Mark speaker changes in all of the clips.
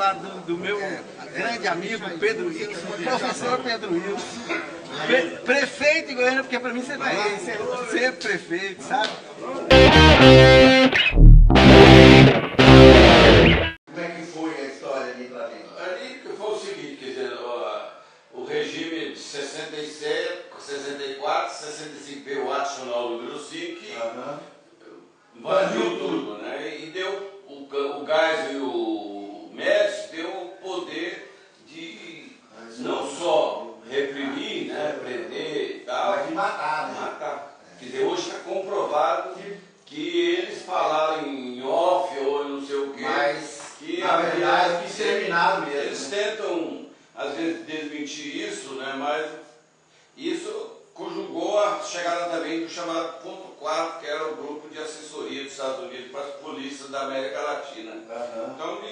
Speaker 1: lado do meu grande amigo Pedro Wilson, professor Pedro Wilson, prefeito de Goiânia, porque para mim você tá aí, ser prefeito, sabe?
Speaker 2: Como é que foi a história ali para mim?
Speaker 3: Ali foi o seguinte, quer dizer, o regime de 67, 64, 65 veio o Ato Nacional número 5 invadiu tudo, né? E deu o Geisel e o Médici deu o poder de não só reprimir, né, prender e tal,
Speaker 2: mas de matar, né?
Speaker 3: Matar. Quer dizer, hoje está comprovado que eles falaram em off ou não sei o quê,
Speaker 2: Mas
Speaker 3: que
Speaker 2: na verdade exterminaram mesmo.
Speaker 3: Eles tentam às vezes desmentir isso, né, mas isso conjugou a chegada também do chamado ponto 4, que era o grupo de assessoria dos Estados Unidos para as polícias da América Latina. Então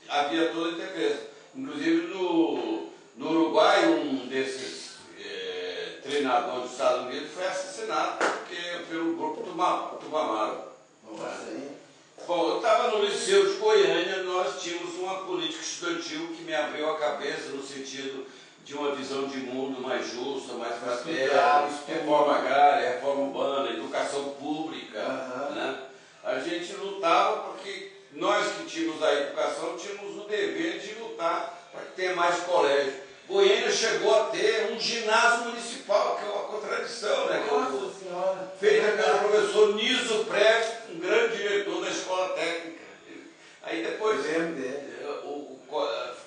Speaker 3: havia toda a interferência. Inclusive no Uruguai, um desses treinadores dos Estados Unidos foi assassinado pelo grupo Tupamaro. Bom, eu estava no Liceu de Goiânia, nós tínhamos uma política estudantil que me abriu a cabeça no sentido de uma visão de mundo mais justa, mais fraterna, reforma agrária, reforma urbana, educação pública. Né? A gente lutava porque nós que tínhamos a educação tínhamos o dever de lutar para que tenha mais colégio. Goiânia chegou a ter um ginásio municipal, que é uma contradição, né?
Speaker 2: Nossa Senhora!
Speaker 3: Feita pelo professor Niso Prego, um grande diretor da escola técnica. Aí depois,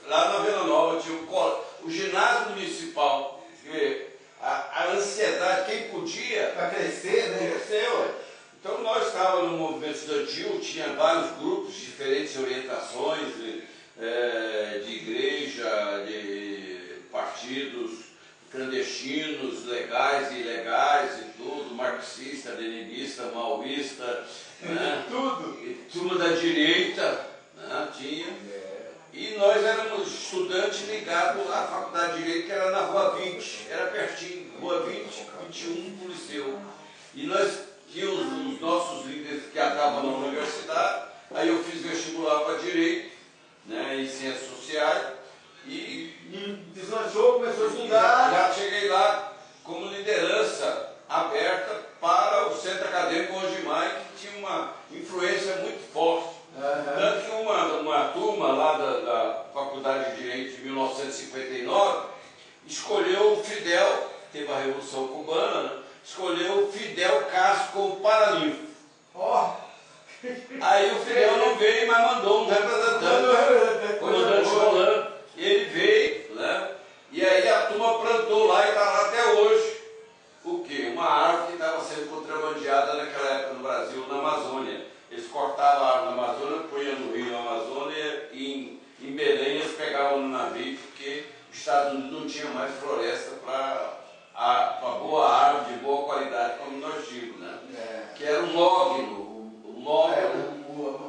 Speaker 3: lá na Vila Nova tinha o ginásio municipal. A ansiedade, quem podia...
Speaker 2: Para crescer, né?
Speaker 3: Cresceu. Então nós estávamos no movimento estudantil, tinha vários grupos, diferentes orientações de igreja, de partidos clandestinos, legais e ilegais e tudo, marxista, leninista, maoísta, né?
Speaker 2: Tudo.
Speaker 3: E turma da direita, né? Tinha. E nós éramos estudantes ligados à faculdade de Direito, que era na Rua 20, era pertinho, Rua 20, 21, do Liceu. E nós tínhamos os nossos líderes que estavam na universidade, aí eu fiz vestibular para Direito, né, em Ciências Sociais, e
Speaker 2: deslanchou, começou a estudar.
Speaker 3: Já cheguei lá como liderança aberta para o Centro Acadêmico Ongimai, que tinha uma influência muito forte. Tanto que uma turma lá da Faculdade de Direito de 1959 escolheu o Fidel, teve a Revolução Cubana, né? Escolheu o Fidel Castro como paraninfo. Aí o Fidel não veio, mas mandou um representante, comandante Rolando. Ele veio, né? E aí a turma plantou lá e está lá até hoje. O quê? Uma árvore que estava sendo contrabandeada naquela época no Brasil, na Amazônia. Eles cortavam a árvore na Amazônia, punham no rio na Amazônia e em Belém eles pegavam no navio, porque os Estados Unidos não tinham mais floresta para boa árvore de boa qualidade, como nós tínhamos, né? Que era um mogno.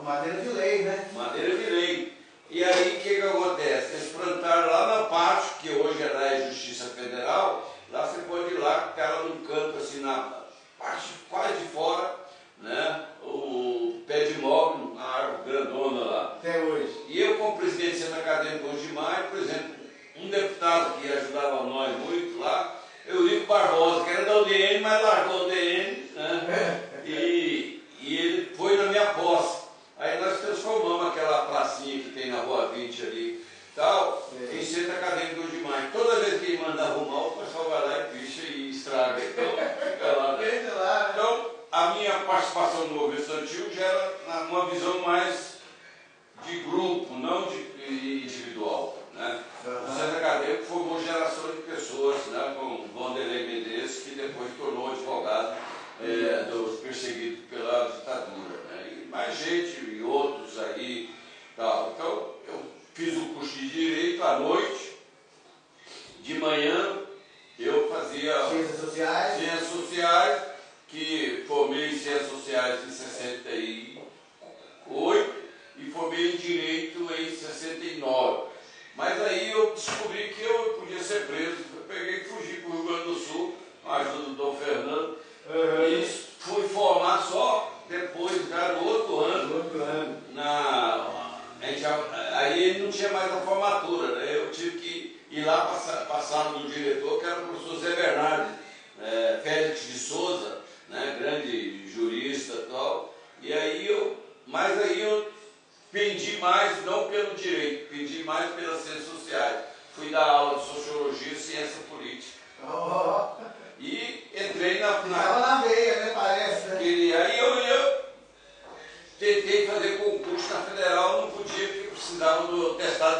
Speaker 2: Madeira de lei, né?
Speaker 3: Madeira de lei. E aí o que acontece? Eles plantaram lá na parte, que hoje é da Justiça Federal, lá você pode ir lá, com ela num canto assim, na parte quase de fora, né? O pé de mogno, a árvore grandona lá.
Speaker 2: Até hoje.
Speaker 3: E eu, como presidente do Centro Acadêmico Ongimai, por exemplo, um deputado que ajudava nós muito lá, Eurico Barbosa, que era da UDN, mas largou a UDN, né? E ele foi na minha posse. Aí nós transformamos aquela pracinha que tem na Rua 20 ali, tal, em Centro Acadêmico Ongimai. Toda vez que ele manda arrumar, o pessoal vai lá e picha e estraga. Então, fica lá, né? Então, a minha participação no movimento estudantil já era uma visão mais de grupo, não de individual, né? O Centro Acadêmico formou gerações de pessoas, né? Como Vanderlei Mendes, que depois tornou advogado dos perseguidos pela ditadura, né? E mais gente e outros aí, tal. Então, eu fiz o curso de Direito à noite, de manhã eu fazia
Speaker 2: Ciências Sociais.
Speaker 3: Ciências Sociais, que formei em Ciências Sociais em 68 e formei em Direito em 69. Mas aí eu descobri que eu podia ser preso. Eu peguei e fugi para o Rio Grande do Sul, com a ajuda do Dom Fernando, e fui formar só depois, já no outro ano. Aí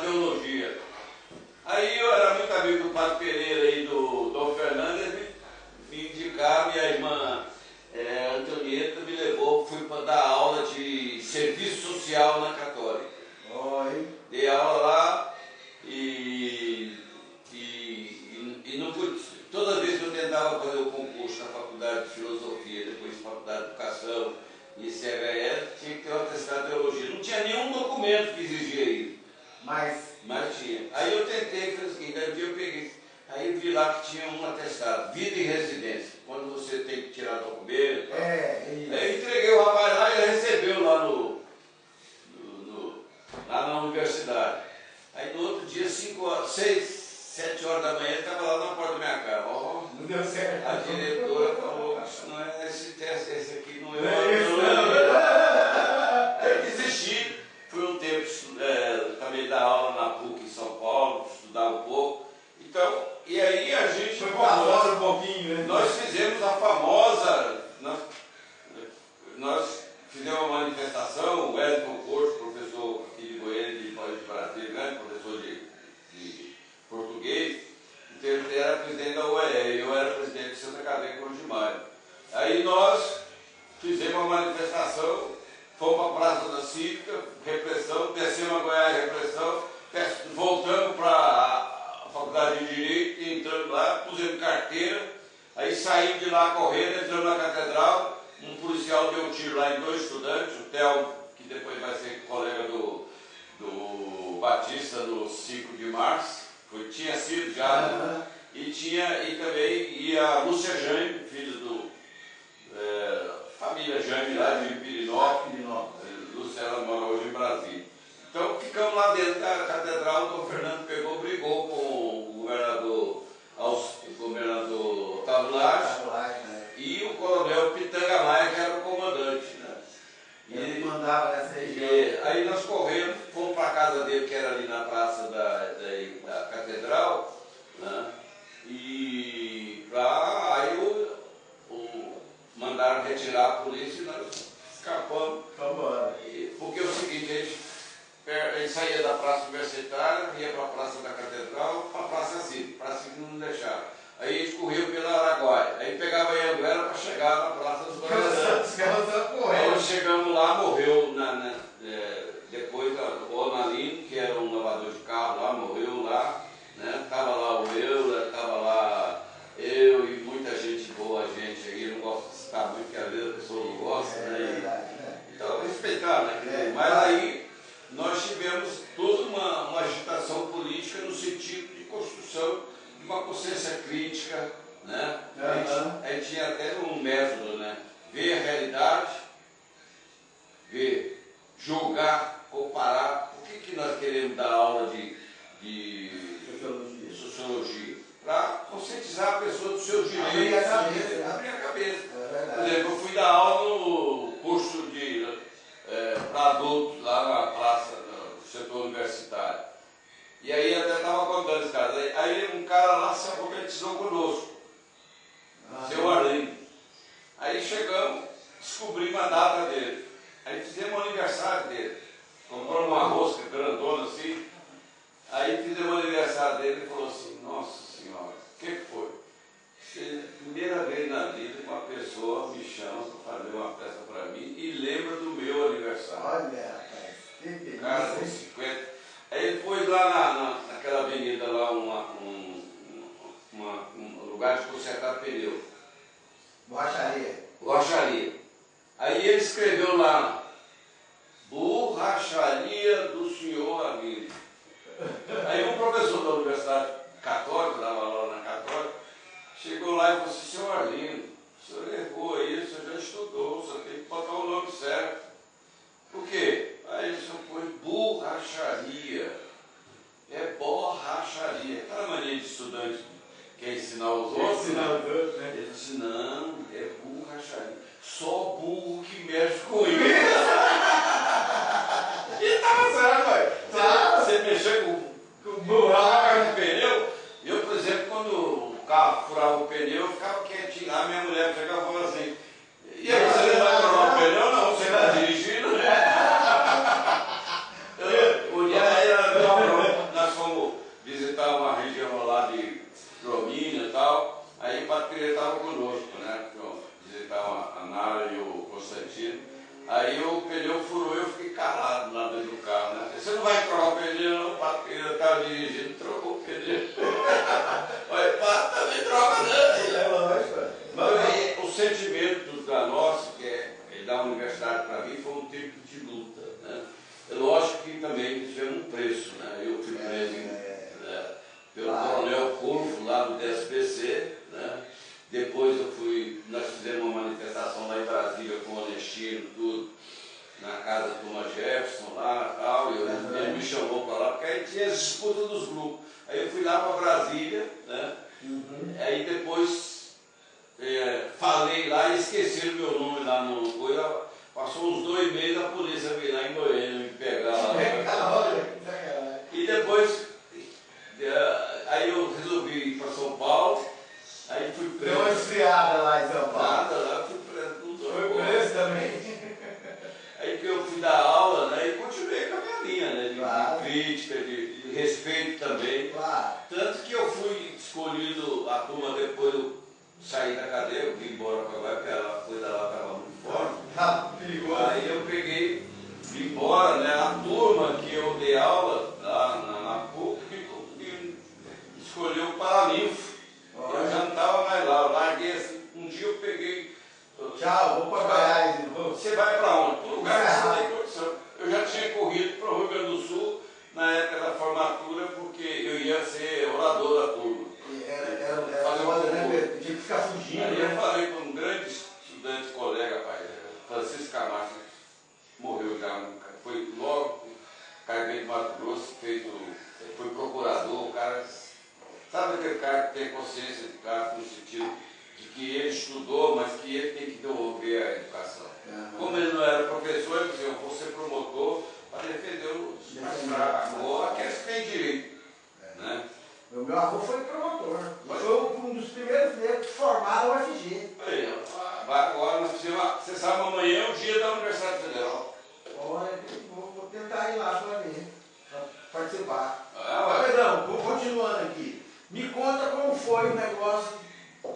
Speaker 3: teologia. Aí eu era muito amigo do Padre Pereira e do Dom Fernando, eles me indicaram, e a irmã Antonieta me levou, fui para dar aula de serviço social na Católica.
Speaker 2: Oi.
Speaker 3: Dei aula lá e não pude. Toda vez que eu tentava fazer o concurso na faculdade de filosofia, depois faculdade de educação e CHS, tinha que ter um atestado de teologia. Não tinha nenhum documento que exigia isso. Mas tinha. Aí eu tentei, falei o seguinte, aí um dia eu peguei. Aí eu vi lá que tinha um atestado, vida e residência. Quando você tem que tirar documento. Aí eu entreguei o rapaz lá e ele recebeu lá lá na universidade. Aí no outro dia, 7 horas da manhã, ele estava lá na porta da minha casa.
Speaker 2: Não deu certo.
Speaker 3: A diretora falou, isso não é esse teste, esse aqui não é. Aí eu desisti. Fui um tempo também dar aula na PUC em São Paulo, estudar um pouco. Então, e aí a gente.
Speaker 2: Foi famosa um pouquinho, né?
Speaker 3: Nós fizemos a famosa. Nós fizemos uma manifestação, o Wellington Porto, professor aqui de Goiânia, de Brasília, grande professor de português, então ele era presidente da UEE, e eu era presidente de Santa Catarina com o Gimário. Aí nós fizemos uma manifestação, fomos para a Praça da Cívica, repressão, descemos a Goiás, repressão, voltamos para a Faculdade de Direito, entrando lá, pusemos carteira, aí saímos de lá correndo, entramos na Catedral, um policial deu um tiro lá em 2 estudantes, o Theo, que depois vai ser colega do Batista no 5 de março, tinha sido já, e também a Lúcia Jaime, filha do família Jaime lá de Pirinópolis. Lúcia, ela mora hoje em Brasília. Então ficamos lá dentro da catedral, o Dom Fernando brigou com o governador Otávio Lage, e o coronel Pitanga Maia, que era o comandante, né?
Speaker 2: Ele mandava nessa região.
Speaker 3: Aí nós corremos, fomos para a casa dele, que era ali na praça da catedral, né? E aí mandaram retirar a polícia e nós escapamos. Porque é o seguinte, a gente saía da praça universitária, ia para a praça da catedral, para a praça Cívica, para Cívica não deixaram. Aí a gente correu pela Araguaia, aí pegava a Anguera para chegar na Praça dos Bandeirantes. Aí chegamos lá, morreu depois o Onalino, que era um lavador de carro lá, morreu lá, né? Estava lá o Euler, estava lá eu e muita gente boa, gente aí, não gosto de citar muito, porque às vezes a pessoa não gosta, né? Então respeitar, né? Mas aí nós tivemos toda uma agitação política no sentido de construção de uma consciência crítica, né? A gente tinha até um método, né? Ver a realidade, ver, julgar, comparar. Por que nós queremos dar aula de sociologia? Para conscientizar a pessoa dos seus direitos. Abrir a cabeça. Por exemplo, eu fui dar aula no curso para adultos, lá na praça do setor universitário. E aí até estava contando esse caso. Aí um cara lá se alfabetizou conosco, seu Arlindo. Aí chegamos, descobrimos a data dele. Aí fizemos o aniversário dele. Compramos uma rosca grandona assim. Aí fizemos o aniversário dele e falou assim, nossa senhora, o que foi? Primeira vez na vida uma pessoa me chama para fazer uma festa para mim e lembra do meu aniversário.
Speaker 2: Olha, rapaz, que delícia.
Speaker 3: Cara, com 50. Aí ele foi lá naquela avenida lá, um lugar de consertar pneu. Borracharia. Aí ele escreveu lá, borracharia do senhor amigo. Aí um professor da Universidade Católica, dava lá na Católica, chegou lá e falou assim, senhor Arlindo, o senhor errou aí, o senhor já estudou, o senhor tem que botar o nome certo. Por quê? Aí o senhor põe borracharia. É borracharia. Aquela mania de estudante que quer ensinar os outros. Né? Ele disse, não, é borracharia. Só burro que mexe com isso. E tava certo, velho. Você mexer com borracha de pneu. Eu, por exemplo, quando o carro furava o pneu, eu ficava quietinho lá, minha mulher chegava e falava assim, e aí, você não vai furar o pneu? Não, você está dirigindo, né? O dia era conosco, né? Visitavam a Nara e o Constantino. Aí o pneu furou e eu fiquei calado lá dentro do carro, né? Você não vai trocar o pneu, não? Eu estava dirigindo, trocou o pneu. Olha, pá, também troca, não.
Speaker 2: É lógico.
Speaker 3: Mas aí, o sentimento da nossa, que é da universidade para mim, foi um tempo de luta, né? É lógico que também tivemos um preço, né? Eu fui preso né, pelo Coronel Corvo, lá do DSPC, né? Depois nós fizemos uma manifestação lá em Brasília com o Onestino, tudo, na casa do Thomas Jefferson lá e tal, e ele me chamou para lá, porque aí tinha as disputas dos grupos. Aí eu fui lá para Brasília, né? Aí depois falei lá e esqueceram meu nome lá no coisa. Passou uns 2 meses, a polícia veio lá em Goiânia me pegar lá. E depois, aí eu resolvi ir para São Paulo, aí fui preso.
Speaker 2: Deu uma esfriada lá em São Paulo.
Speaker 3: Nada, lá fui preso. Tudo
Speaker 2: Foi preso também.
Speaker 3: Aí que eu fui dar aula, né, e continuei com a minha linha, né,
Speaker 2: Claro.
Speaker 3: de crítica, de respeito também.
Speaker 2: Claro.
Speaker 3: Tanto que eu fui escolhido, a turma depois eu saí da cadeia, eu vim embora para lá, porque a coisa lá estava muito forte.
Speaker 2: Tá perigoso.
Speaker 3: Aí eu peguei, vim embora, né, a turma que eu dei aula lá na PUC, me escolheu o Paraninfo. Eu já não estava mais lá, eu larguei assim, um dia eu peguei.
Speaker 2: Tchau, vou para Goiás.
Speaker 3: Você vai para onde? Para o lugar que você tem condição. Eu já tinha corrido para o Rio Grande do Sul na época da formatura, porque eu ia ser orador da turma.
Speaker 2: Era foda, né, Pedro? Tinha que ficar fugindo.
Speaker 3: Aí eu
Speaker 2: Né?
Speaker 3: falei para um grande estudante, colega, pai, Francisco Camacho, morreu já, foi logo, carguei de Mato Grosso, foi procurador, o cara, sabe aquele cara que tem consciência de cara no sentido de que ele estudou, mas que ele tem que devolver a educação. Como ele não era professor, ele disse, eu vou ser promotor para defender os mais fracos, ou aqueles que têm direito. Né?
Speaker 2: Meu avô foi promotor. Foi um dos primeiros negros que formaram o UFG.
Speaker 3: Aí, agora nós precisamos, você sabe, amanhã é o dia da Universidade Federal.
Speaker 2: Olha, vou tentar ir lá para ver, para participar.
Speaker 3: Ah,
Speaker 2: Pedrão, continuando aqui. Me conta como foi o negócio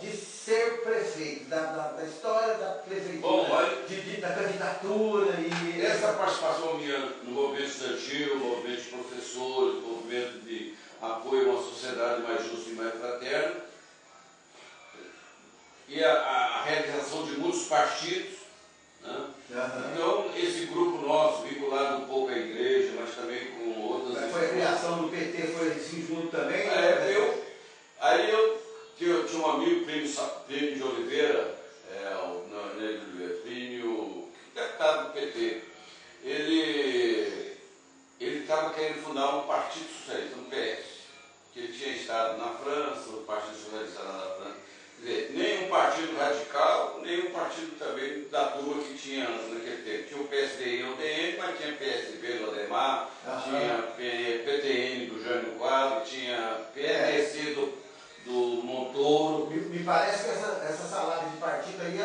Speaker 2: de ser prefeito, da história da prefeitura,
Speaker 3: bom, olha,
Speaker 2: da candidatura e
Speaker 3: essa participação minha no movimento estudantil, movimento de professores, movimento de apoio a uma sociedade mais justa e mais fraterna, e a realização de muitos partidos, né? Então, esse grupo nosso, vinculado um pouco à igreja, mas também com outras...
Speaker 2: Foi a criação do PT, foi assim junto também?
Speaker 3: Aí eu tinha um amigo, Plínio de Oliveira, Plínio, deputado do PT, ele estava querendo fundar um partido socialista, um PS, que ele tinha estado na França, o Partido Socialista lá na França. Quer dizer, nem um partido radical, nem um partido também da turma que tinha naquele tempo. Tinha o PSD e o DN, mas tinha PSB do Ademar, tinha PTN do Jânio Quadro, tinha PDC do Montoro.
Speaker 2: Me parece que essa salada de partido aí,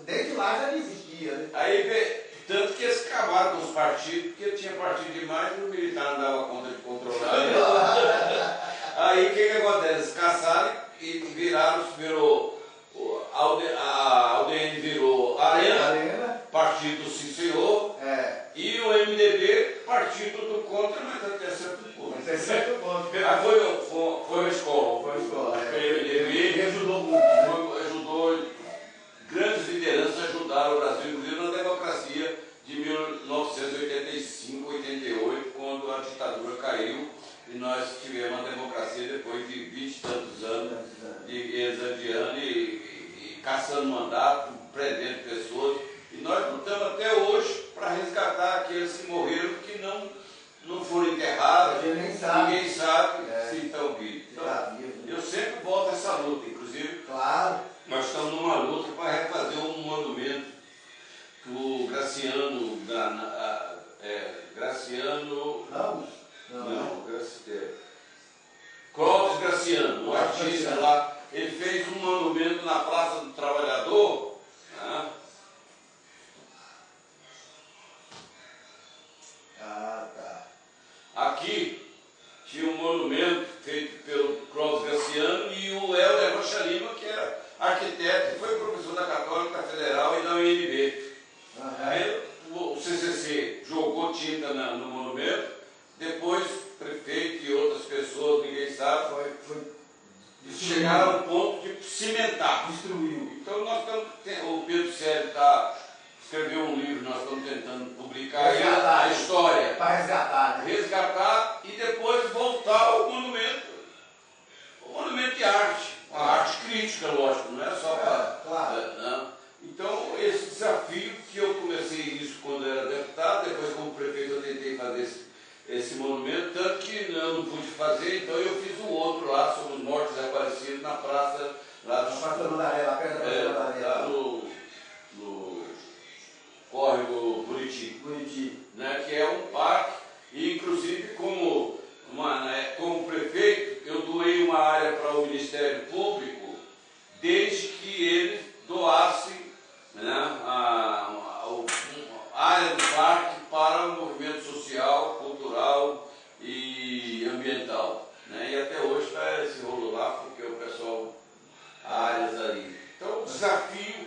Speaker 2: desde lá já existia, né?
Speaker 3: Aí, tanto que eles acabaram com os partidos, porque tinha partido demais e o militar não dava conta de controlar. Aí o que acontece? Eles caçaram e virou a UDN virou Arena, partido do sim senhor, e o MDB, partido do contra, mas até certo ponto.
Speaker 2: Até certo ponto.
Speaker 3: Aí foi uma escola.
Speaker 2: Foi uma escola,
Speaker 3: O MDB
Speaker 2: ajudou muito.
Speaker 3: Ajudou, grandes lideranças ajudaram o Brasil, inclusive na democracia de 1985, 88, quando a ditadura caiu. E nós tivemos uma democracia depois de 20 e tantos anos, de exadiando e caçando mandato, prendendo pessoas. E nós lutamos até hoje para resgatar aqueles que morreram, que não foram enterrados, ninguém sabe se estão vivos. Então, eu sempre volto a essa luta, inclusive.
Speaker 2: Claro.
Speaker 3: Nós estamos numa luta para refazer um monumento que o Graciano Clóvis Graciano, um artista lá, ele fez um monumento na Praça do Trabalhador, né? Aqui tinha um monumento feito pelo Clóvis Graciano e o Helder Rocha Lima, que era arquiteto, foi professor da Católica Federal e da UNB. Aí o CCC jogou tinta no monumento, depois prefeito e outras pessoas, ninguém sabe, chegaram ao ponto de cimentar.
Speaker 2: Destruiu.
Speaker 3: Então nós estamos, o Pedro Célio escreveu um livro, nós estamos tentando publicar a história.
Speaker 2: Para resgatar, né?
Speaker 3: Resgatar e depois voltar ao monumento. O monumento de arte. A arte crítica, lógico, não é só para.
Speaker 2: Claro.
Speaker 3: Não. Então, esse desafio que eu comecei isso quando era deputado, depois como prefeito eu tentei fazer esse monumento, tanto que eu não pude fazer, então eu fiz um outro lá sobre os mortos desaparecidos na praça, lá do
Speaker 2: Pastor Mandaré, lá perto da Pastor Mandaré.
Speaker 3: lá no córrego Buriti, né, que é um parque, e inclusive como prefeito, eu doei uma área para o Ministério Público, desde que eles doassem, né, a área do parque para o movimento social, cultural e ambiental. Né, e até hoje está esse rolo lá, porque o pessoal, áreas ali. Então, o desafio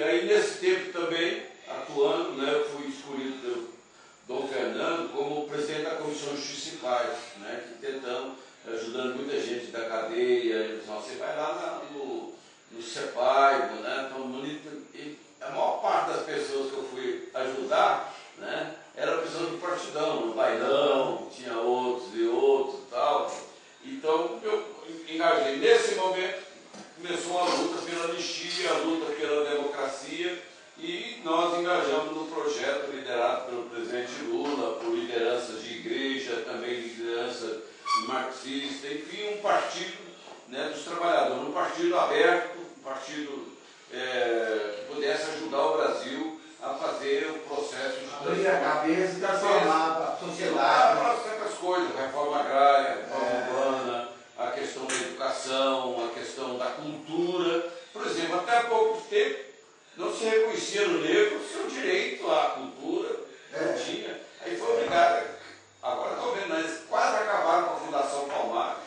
Speaker 3: aí nesse tempo também, atuando, né, eu fui escolhido pelo Dom Fernando como presidente da Comissão de Justiça e Paz, né, que tentando, ajudando muita gente da cadeia. Você vai lá no CEPAI, né, então, e a maior parte das pessoas que eu fui ajudar, né, era pessoas do partidão, no bailão, tinha outros e outros e tal. Então eu engajei. Nesse momento começou a luta pela anistia, a luta pela democracia, e nós engajamos no projeto liderado pelo presidente Lula, por lideranças de igreja, também liderança marxista, enfim, um partido, né, dos trabalhadores, um partido aberto, um partido que pudesse ajudar o Brasil a fazer o processo de
Speaker 2: abrir a cabeça e transformar a sociedade.
Speaker 3: Para certas coisas, reforma agrária, reforma urbana, a questão da educação, a questão da cultura. Por exemplo, até há pouco tempo não se reconhecia no negro o seu direito à cultura, não tinha. Aí foi obrigado. Agora estou vendo, eles quase acabaram com a Fundação Palmares.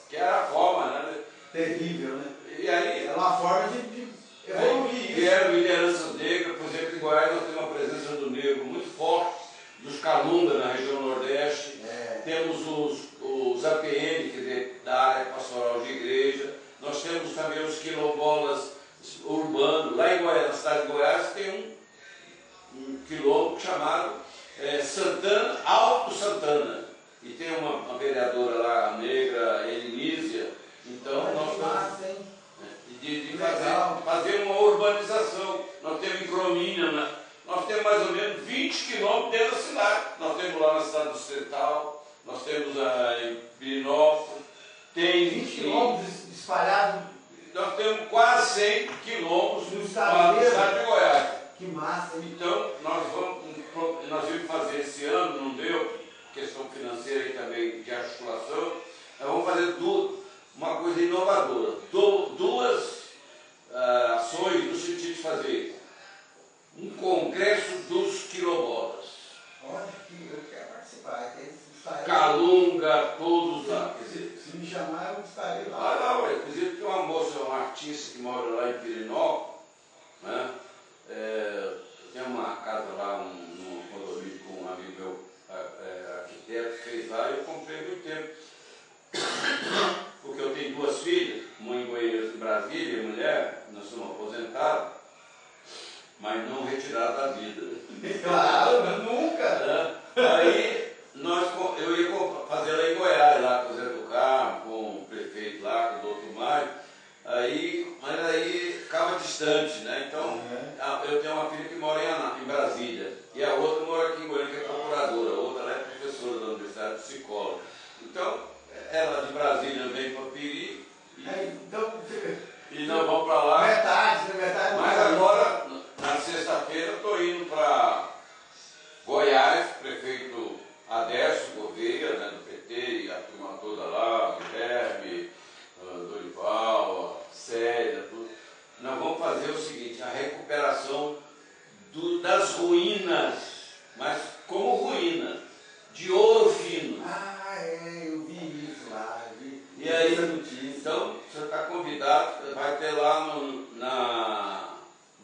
Speaker 3: Que era a forma, né?
Speaker 2: Terrível, né?
Speaker 3: E aí,
Speaker 2: era uma forma de evoluir isso.
Speaker 3: Vieram lideranças negras, por exemplo, em Goiás nós temos uma presença do negro muito forte, dos Calunga na região Nordeste, temos os APM, quer dizer, da área pastoral de igreja, nós temos também os quilombolas urbanos. Lá em Goiás, na cidade de Goiás, tem um quilombo chamado Santana, Alto Santana, e tem uma vereadora lá, negra, Elinísia. Então nós estamos de fazer uma urbanização. Nós temos em Cromínia, nós temos mais ou menos 20 quilômetros dentro da cidade. Nós temos lá na cidade do Central, nós temos em Pirinópolis, tem
Speaker 2: 20 quilômetros espalhados.
Speaker 3: Nós temos quase 100 quilômetros
Speaker 2: no
Speaker 3: estado de Goiás.
Speaker 2: Que massa, hein?
Speaker 3: Então nós vamos fazer esse ano, não deu, questão financeira e também de articulação, nós vamos fazer uma coisa inovadora, duas ações no sentido de fazer um congresso dos quilombolas.
Speaker 2: Olha, eu quero participar.
Speaker 3: Calunga, todos lá.
Speaker 2: Se me chamar, eu estarei lá.
Speaker 3: Lá, ué. Inclusive tem uma moça, uma artista que mora lá em Pirinópolis, né? Tem uma casa lá, num condomínio com um amigo meu, arquiteto, que fez lá, e eu comprei muito tempo. Porque eu tenho duas filhas, uma em Goiás, em Brasília, mulher, nós somos aposentados, mas não retirados da vida.
Speaker 2: Claro, nunca!
Speaker 3: Aí eu ia fazer lá em Goiás, lá com o Zé do Carmo, com o prefeito lá, com o doutor Mário, mas aí ficava distante, né? Então, eu tenho uma filha que mora em Brasília, e a outra mora aqui em Goiânia, que é procuradora, a outra é professora da Universidade, psicóloga. Então, ela de Brasília vem para Piri, e nós vamos para lá.
Speaker 2: Metade.
Speaker 3: Mas agora, na sexta-feira, eu estou indo para Goiás, prefeito Aderso Gouveia, né, do PT, e a turma toda lá, Guilherme, Dorival, Célia, tudo. Nós vamos fazer o seguinte, a recuperação das ruínas, mas como ruína, de ouro fino.
Speaker 2: Eu vi isso lá.
Speaker 3: E aí, então, você está convidado, vai ter ter lá na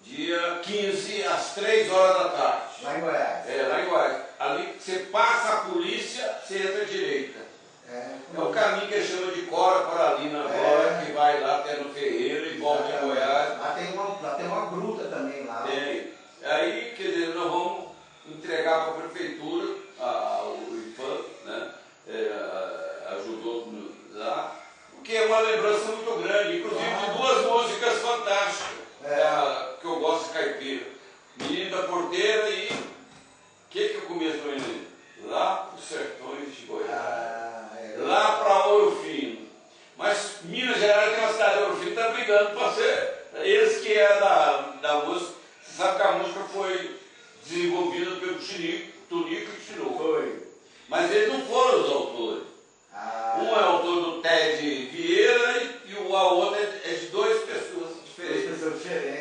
Speaker 3: dia 15, às 3 horas da tarde.
Speaker 2: Lá em Goiás.
Speaker 3: Lá em Goiás. Ali você passa a polícia, você entra à direita. É o caminho que eles chamam de Coralina agora, que vai lá até no Ferreiro e volta em Goiás.
Speaker 2: Lá tem uma gruta também lá.
Speaker 3: Tem. Aí, quer dizer, nós vamos entregar para a prefeitura, o IFAM, né? Ajudou lá, porque é uma lembrança muito grande, inclusive de duas músicas fantásticas, que eu gosto de caipira. Menino da Porteira e o que eu conheço no menino? Lá para os sertões de Goiás, lá para Ouro Fino. Mas Minas Gerais tem uma cidade de Ouro Fino, está brigando para ser esse que é da música. Você sabe que a música foi desenvolvida pelo Tunico e Tinoco. Foi. Mas eles não foram os autores. Um é autor do Ted Vieira e a outra é de duas pessoas diferentes.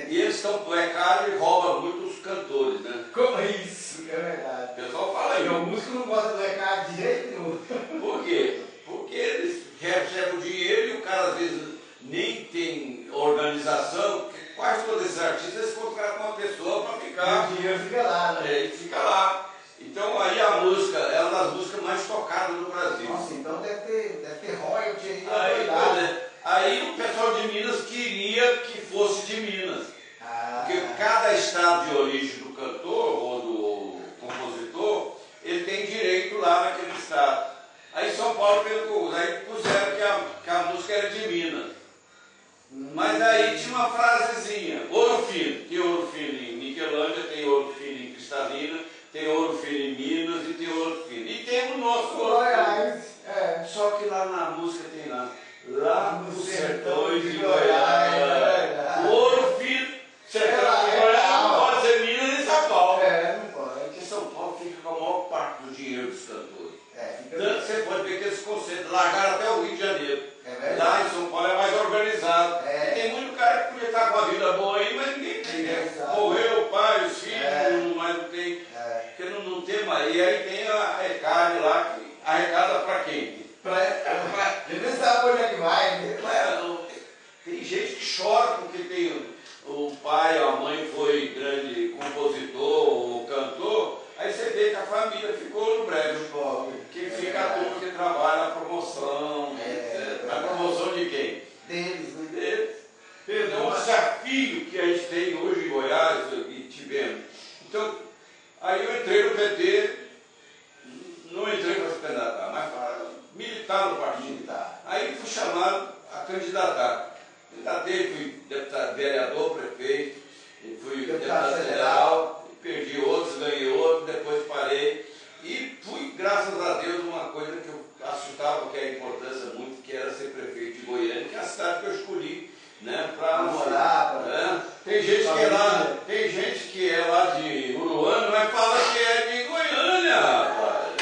Speaker 3: E eles estão pecados e roubam muito os cantores, né?
Speaker 2: Como isso? É verdade.
Speaker 3: O pessoal fala aí.
Speaker 2: O músico não gosta do recado de jeito nenhum.
Speaker 3: Por quê? Porque eles recebem o dinheiro e o cara às vezes nem tem organização, porque quase todos esses artistas contratam uma pessoa para ficar.
Speaker 2: O dinheiro fica lá, né?
Speaker 3: Ele fica lá. Então aí a música é uma das músicas mais tocadas no Brasil.
Speaker 2: Nossa, então deve ter royalty
Speaker 3: aí. Aí o pessoal de Minas queria que fosse de Minas. Porque cada estado de origem do cantor ou do compositor, ele tem direito lá naquele estado. Aí São Paulo pegou, aí puseram que a música era de Minas. Mas aí tinha uma frasezinha, Ouro Fino. Tem Ouro Fino em Niquelândia, tem Ouro Fino em Cristalina, tem Ouro Fino em Minas e tem Ouro Fino. E tem o nosso Ouro Fino. Só que lá na música tem lá nos sertões de Goiás. Ouro Fino, sertão de Goiás, não pode ser Minas e São Paulo.
Speaker 2: Não pode.
Speaker 3: Porque São Paulo fica com a maior parte do dinheiro dos cantores. Tanto você pode ver que eles concedem, largaram até o Rio de Janeiro. Lá em São Paulo é mais organizado. E tem muito cara que podia estar com a vida boa aí, mas ninguém tem. Morreu o pai, os filhos, mas não tem. Porque não tem mais. E aí tem a Recade lá, que arrecada para quem?
Speaker 2: Ele nem sabe onde é que vai.
Speaker 3: Tem gente que chora porque tem o pai, a mãe foi grande compositor ou cantor. Aí você vê que a família ficou no brejo. Que fica a turma que trabalha na promoção. A promoção de quem?
Speaker 2: Deles, né?
Speaker 3: Deles. Então, o desafio que a gente tem hoje em Goiás, e tivemos. Então, aí eu entrei no PT, não entrei para se candidatar, mas para militar no partido. Aí fui chamado a candidatar. Candidatei, fui deputado, vereador, prefeito, fui deputado federal, perdi outros, ganhei outros, depois parei. E fui, graças a Deus, uma coisa que eu assustava, que é a importância muito, que era ser prefeito de Goiânia, que é a cidade que eu escolhi, né, para morar. Tem gente que é lá de Uruana, mas fala que é de Goiânia, rapaz.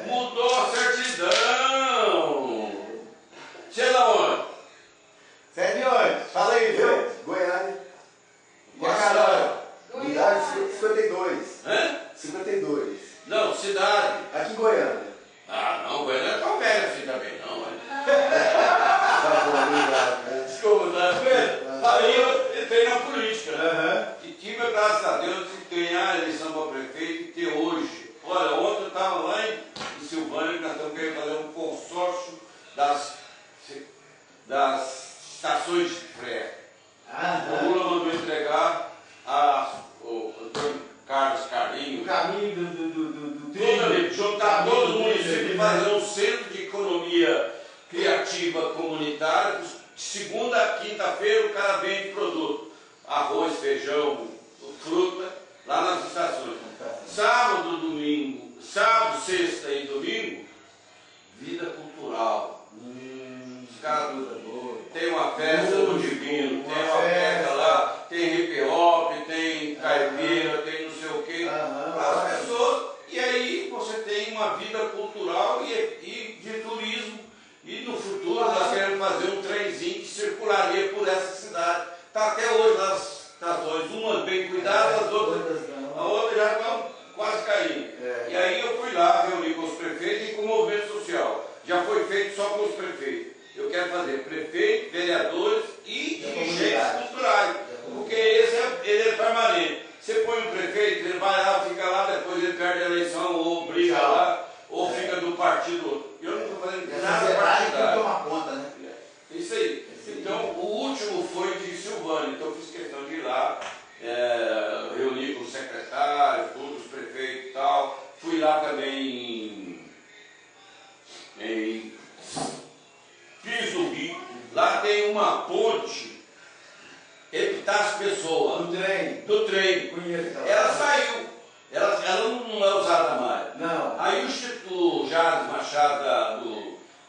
Speaker 3: Mudou a certidão. Você é da onde?
Speaker 2: Você é de onde? Fala aí, viu? Goiânia. E a Carol? Unidade 52. 52.
Speaker 3: Não, cidade.
Speaker 2: Aqui em Goiânia.
Speaker 3: Não, Goiânia não é tão velho assim também, não. Desculpa, tá vendo? Aí eu entrei na política, né? E tive, graças a Deus, de ganhar a eleição para prefeito e ter hoje. Olha, ontem eu estava lá em Silvânia, nós estamos querendo fazer um consórcio das estações de freio. O Lula mandou entregar o Carlos Carlinhos.
Speaker 2: O caminho do
Speaker 3: juntar todos os municípios e fazer um centro de economia criativa comunitária. De segunda a quinta-feira o cara vende produto. Arroz, feijão, fruta, lá nas estações. Sábado, domingo, sábado, sexta e domingo, vida cultural. Os caras tem uma festa do Divino, tem uma festa lá, tem hip hop, tem caipira, tem não sei o quê, para as pessoas. E aí você tem uma vida cultural e de turismo. E no futuro nós queremos fazer um trenzinho que circularia por essa cidade. Está até hoje nas estações, uma pessoas.
Speaker 2: Do trem.
Speaker 3: Do trem.
Speaker 2: Conheço aquela.
Speaker 3: Ela saiu. Ela não é usada mais.
Speaker 2: Não.
Speaker 3: Aí o Instituto Jardim Machado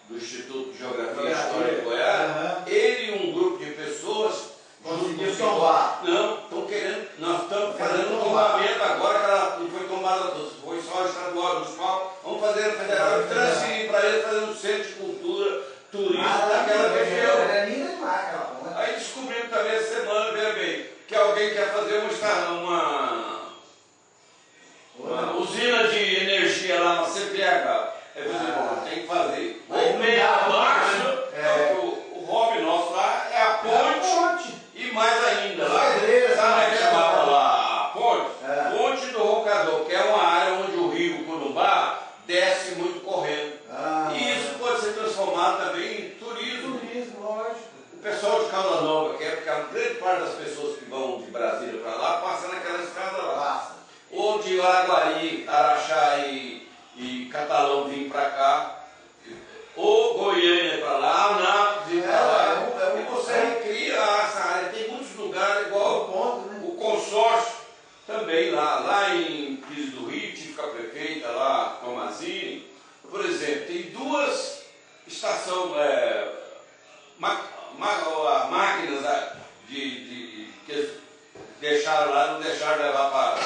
Speaker 3: do Instituto de Geografia e História de Goiás, ele e um grupo de pessoas
Speaker 2: conseguiu tombar.
Speaker 3: Não, estão querendo, nós estamos fazendo um tombamento agora, que ela não foi tombada, foi só estadual, municipal, vamos fazer a federal e transferir para ele fazer um centro de cultura, turismo daquela região.
Speaker 2: Era linda demais aquela ponte.
Speaker 3: Aí descobrimos também essa semana, veja bem, que alguém quer fazer uma usina de energia lá na CPH. É bom, tem que fazer. Ou meio abaixo, o hobby nosso lá é a ponte. E mais ainda, lá, sabe que chamava lá a ponte? Ponte do Rocador, que é uma área onde o rio Corumbá desce muito correndo. E isso pode ser transformado também em turismo.
Speaker 2: Turismo, lógico.
Speaker 3: O pessoal de Calda Nova quer, porque a grande parte das pessoas que vão de Brasília para lá passa naquela estrada lá. Ou de Araguari, Araxá e Catalão vir para cá. Ou Goiânia para lá, Anápolis ir para lá. E você cria essa área. Tem muitos lugares, igual o consórcio também lá em Pires do Rio, fica a prefeita lá, Tomazini. Por exemplo, tem duas estações, máquinas que eles deixaram lá, não deixaram levar para.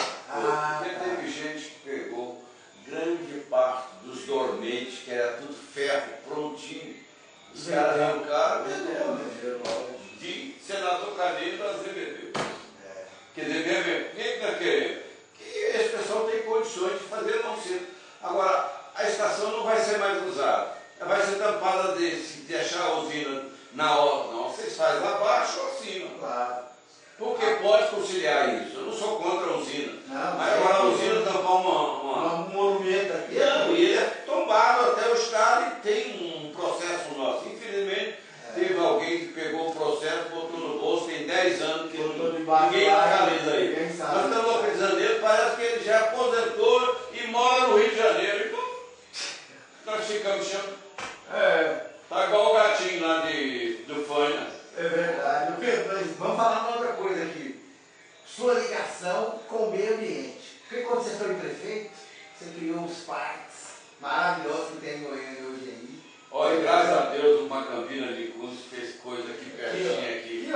Speaker 3: Porque teve gente que pegou grande parte dos dormentes, que era tudo ferro, prontinho. Os caras arrancaram, de senador Calheiros a Azevedo. Quer dizer, quem está querendo? Que esse pessoal tem condições de fazer não ser. Agora, a estação não vai ser mais usada. Ela vai ser tampada se deixar a usina na hora. Não, vocês fazem lá abaixo ou acima.
Speaker 2: Claro.
Speaker 3: Porque pode conciliar isso. Eu não sou contra a usina.
Speaker 2: Não,
Speaker 3: mas agora a usina tampar
Speaker 2: um monumento aqui.
Speaker 3: Não, e ele é tombado até o estado e tem um processo nosso. Infelizmente, teve alguém que pegou o processo, botou no bolso, tem 10 anos que ninguém localiza aí. Nós estamos localizando ele, parece que ele já aposentou e mora no Rio de Janeiro. Então, nós ficamos chamando. Tá igual o gatinho lá do Fana.
Speaker 2: É verdade. Mas vamos falar uma outra coisa aqui. Sua ligação com o meio ambiente. Porque quando você foi prefeito, você criou uns parques maravilhosos que tem em Goiânia hoje aí.
Speaker 3: Olha, graças a Deus, uma Campina de Cruz fez coisa aqui pertinho aqui.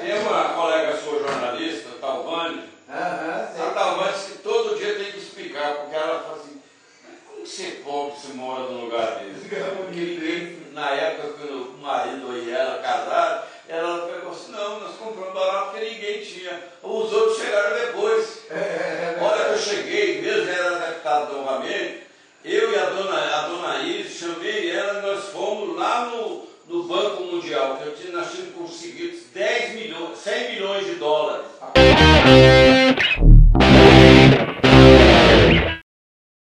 Speaker 3: Tem uma colega sua jornalista, Talvani. A Talvani disse que todo dia tem que explicar, porque ela fala assim, mas como você pobre se mora num lugar desse? Porque ninguém, na época que o marido e ela casaram, ela pegou assim, não, nós compramos barato porque ninguém tinha. Os outros chegaram depois. Olha que eu cheguei, mesmo era deputado novamente, eu e a dona Iris, chamei ela e nós fomos lá no Banco Mundial, que nós tínhamos conseguido 100 milhões de dólares.